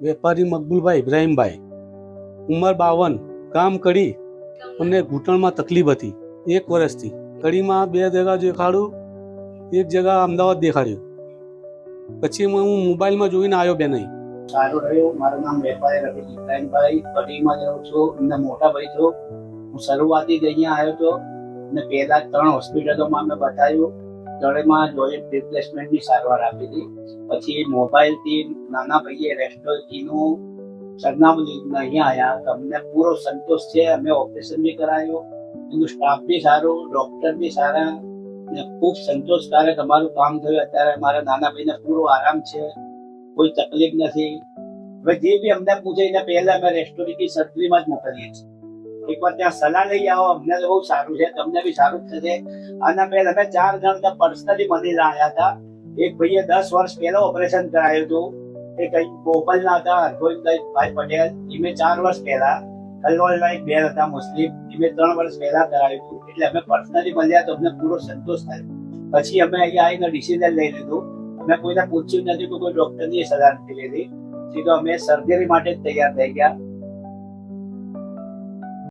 વેપારી મકબૂલભાઈ ઇબ્રાહીમભાઈ, ઉંમર 52, કામ કડી અને ઘૂંટણમાં તકલીફ હતી 1 વર્ષથી. કડીમાં 2 જગા દેખાડ્યું, 1 જગા અમદાવાદ દેખાડ્યું. પછી હું મોબાઈલમાં જોઈને આવ્યો બે નહીં. સારું રહ્યું. મારું નામ વેપારી રફીક ઇબ્રાહીમભાઈ, કડીમાં જાઉં છું. એમના મોટા ભાઈ છું. હું શરૂઆતી જ અહીંયા આવ્યો હતો અને પહેલા 3 હોસ્પિટલોમાં મેં બતાવ્યું. ત્રણેયમાં જોઈન્ટ રિપ્લેસમેન્ટની સારવાર આપી હતી. પછી મોબાઈલથી નાના ભાઈએ રેસ્ટોરન્ટનું સરનામું લીધું અહીંયા આવ્યા તો અમને પૂરો સંતોષ છે. અમે ઓપરેશન બી કરાયું, એનું સ્ટાફ બી સારું, ડૉક્ટર બી સારા અને ખૂબ સંતોષકારક અમારું કામ થયું. અત્યારે મારા નાના ભાઈને પૂરો આરામ છે, કોઈ તકલીફ નથી. હવે જે બી અમને પૂછે એને પહેલા અમે રેસ્ટોરન્ટની સર્જરીમાં જ મોકલીએ છીએ. એકવાર ત્યાં સલાહ લઈ આવો, અમને તો બહુ સારું છે, તમને બી સારું જ થશે. આના પહેલા અમે 4 જણ પર્સનલી મળીને આવ્યા હતા. એક ભાઈએ 10 વર્ષ પહેલા ઓપરેશન કરાયું હતું, એ કઈ ભોપાલના હતા, હરગોવિંદભાઈ પટેલ, એમે 4 વર્ષ પહેલા. કલવાલના એક બેન હતા મુસ્લિમ, એમે 3 વર્ષ પહેલા કરાયું હતું. એટલે અમે પર્સનલી મળ્યા તો અમને પૂરો સંતોષ થયો. પછી અમે અહીંયા આવીને ડિસિઝન લઈ લીધું. અમે કોઈને પૂછ્યું નથી કે કોઈ ડોક્ટરની સલાહ નથી લીધી, સીધો અમે સર્જરી માટે જ તૈયાર થઈ ગયા.